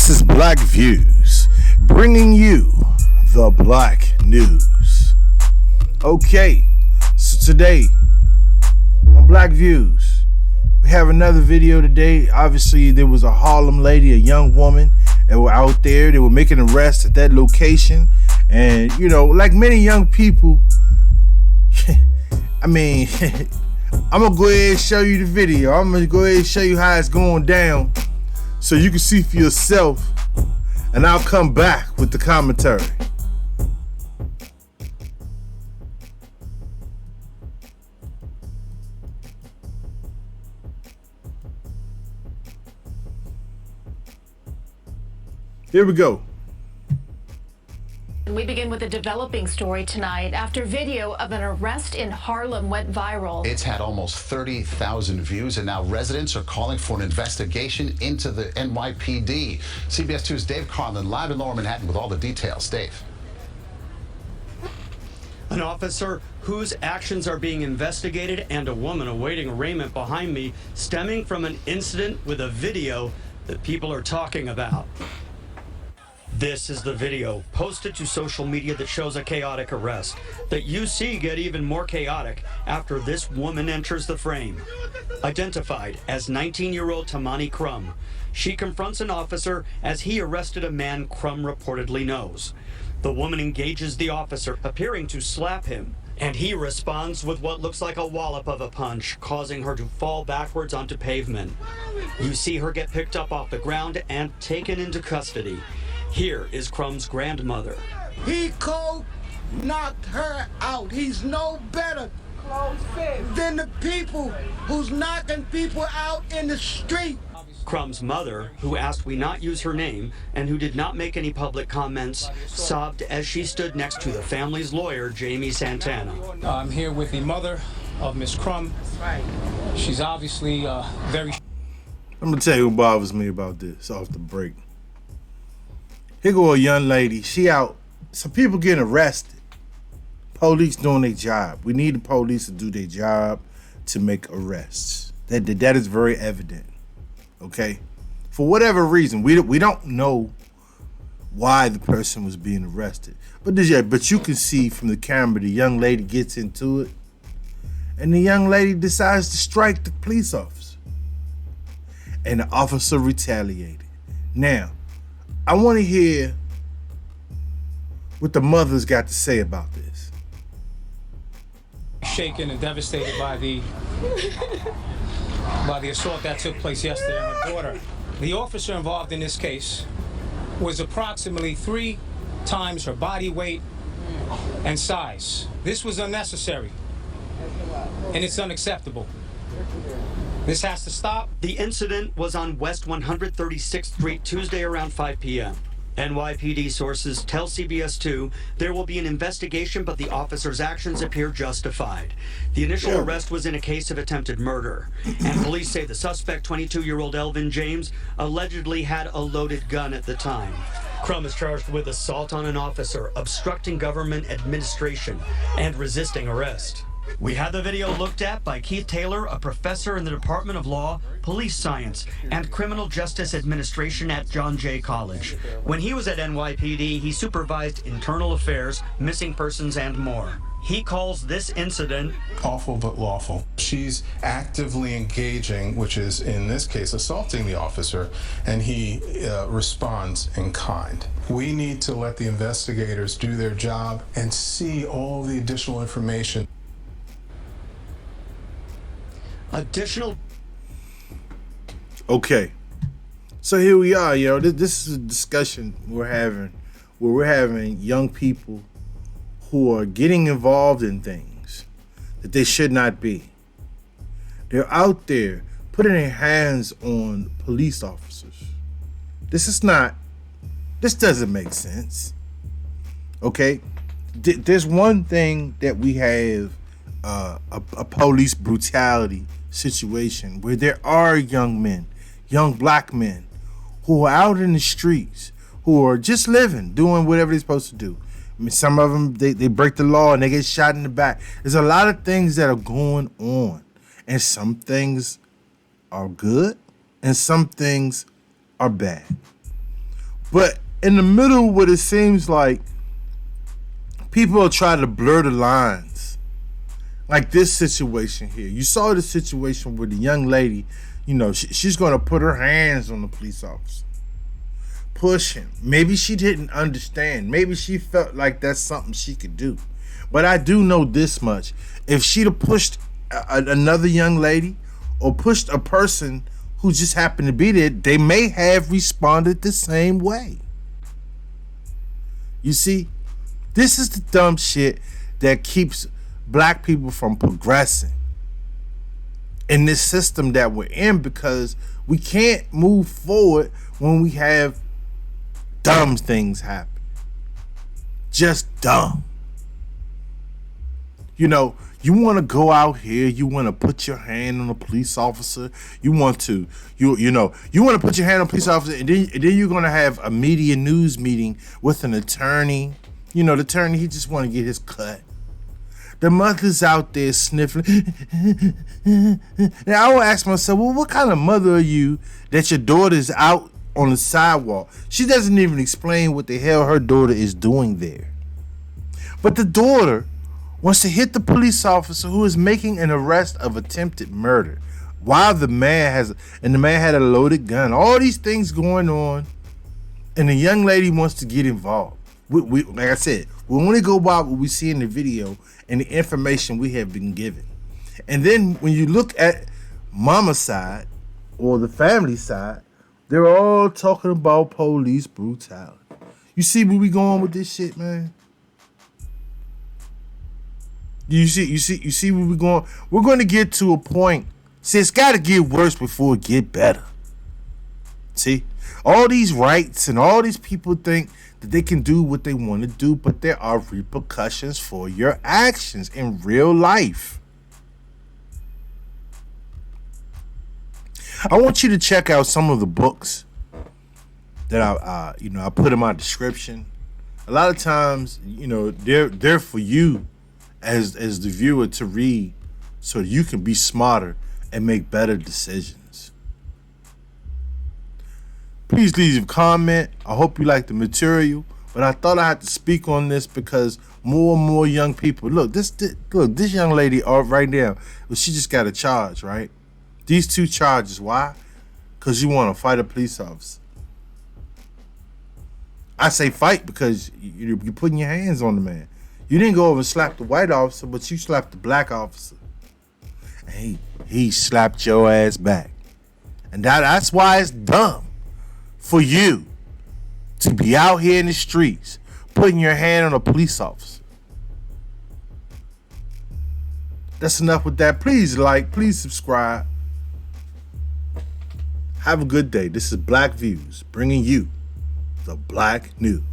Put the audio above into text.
This is Black Views, bringing you the Black News. Okay, so today on Black Views, we have another video today. Obviously, there was a Harlem lady, a young woman, that were out there. They were making arrests at that location. And, you know, like many young people, I mean, I'm going to go ahead and show you the video. I'm going to go ahead and show you how it's going down so you can see for yourself. And I'll come back with the commentary. Here we go. We begin with a developing story tonight after video of an arrest in Harlem went viral. It's had almost 30,000 views, and now residents are calling for an investigation into the NYPD. CBS 2's Dave Carlin live in Lower Manhattan with all the details. Dave. An officer whose actions are being investigated and a woman awaiting arraignment behind me, stemming from an incident with a video that people are talking about. This is the video posted to social media that shows a chaotic arrest that you see get even more chaotic after this woman enters the frame. Identified as 19-year-old Tamani Crum, she confronts an officer as he arrested a man Crum reportedly knows. The woman engages the officer, appearing to slap him, and he responds with what looks like a wallop of a punch, causing her to fall backwards onto pavement. You see her get picked up off the ground and taken into custody. Here is Crum's grandmother. He cold knocked her out. He's no better than the people who's knocking people out in the street. Crum's mother, who asked we not use her name and who did not make any public comments, sobbed as she stood next to the family's lawyer, Jamie Santana. I'm here with the mother of Miss Crum. She's obviously very... I'm going to tell you what bothers me about this off the break. Here go a young lady. She out. Some people getting arrested. Police doing their job. We need the police to do their job to make arrests. That is very evident. Okay? For whatever reason, we don't know why the person was being arrested. But you can see from the camera the young lady gets into it. And the young lady decides to strike the police officer. And the officer retaliated. Now, I want to hear what the mother's got to say about this. Shaken and devastated by the assault that took place yesterday on her daughter. The officer involved in this case was approximately 3 times her body weight and size. This was unnecessary, and it's unacceptable. This has to stop. The incident was on West 136th Street Tuesday around 5 p.m. NYPD sources tell CBS 2 there will be an investigation, but the officer's actions appear justified. The initial arrest was in a case of attempted murder, and police say the suspect, 22-year-old Elvin James, allegedly had a loaded gun at the time. Crum is charged with assault on an officer, obstructing government administration, and resisting arrest. We had the video looked at by Keith Taylor, a professor in the Department of Law, Police Science, and Criminal Justice Administration at John Jay College. When he was at NYPD, he supervised internal affairs, missing persons, and more. He calls this incident awful but lawful. She's actively engaging, which is in this case assaulting the officer, and he responds in kind. We need to let the investigators do their job and see all the additional information. Okay, so here we are, yo. This is a discussion we're having where we're having young people who are getting involved in things that they should not be. They're out there putting their hands on police officers. This doesn't make sense. Okay, there's one thing that we have a police brutality situation where there are young men, young black men who are out in the streets, who are just living, doing whatever they're supposed to do. I mean, some of them, they break the law and they get shot in the back. There's a lot of things that are going on, and some things are good and some things are bad. But in the middle, what it seems like people are trying to blur the lines. Like this situation here. You saw the situation where the young lady, you know, she's going to put her hands on the police officer. Push him. Maybe she didn't understand. Maybe she felt like that's something she could do. But I do know this much. If she'd have pushed another young lady or pushed a person who just happened to be there, they may have responded the same way. You see, this is the dumb shit that keeps black people from progressing in this system that we're in, because we can't move forward when we have dumb things happen. Just dumb. You know, you want to go out here, you want to put your hand on a police officer, you want to put your hand on a police officer, and then you're going to have a media news meeting with an attorney. You know, the attorney, he just want to get his cut. The mother's out there sniffling. Now I will ask myself, well, what kind of mother are you that your daughter's out on the sidewalk? She doesn't even explain what the hell her daughter is doing there. But the daughter wants to hit the police officer who is making an arrest of attempted murder while the man had a loaded gun. All these things going on, and the young lady wants to get involved. We like I said, we only go by what we see in the video and the information we have been given. And then when you look at mama's side or the family side, they're all talking about police brutality. You see where we going with this shit, man? You see where we going? We're going to get to a point. See, it's got to get worse before it get better. See, all these rights and all these people think that they can do what they want to do, but there are repercussions for your actions in real life. I want you to check out some of the books that I put in my description. A lot of times, you know, they're for you as the viewer to read, so you can be smarter and make better decisions. Please leave a comment. I hope you like the material, but I thought I had to speak on this because more and more young people, look, this young lady right now, well, she just got a charge, right? These 2 charges. Why? Because you want to fight a police officer. I say fight because you're putting your hands on the man. You didn't go over and slap the white officer, but you slapped the black officer. And he slapped your ass back. And that's why it's dumb for you to be out here in the streets putting your hand on a police officer. That's enough with that. Please like, please subscribe. Have a good day. This is Black Views, bringing you the Black News.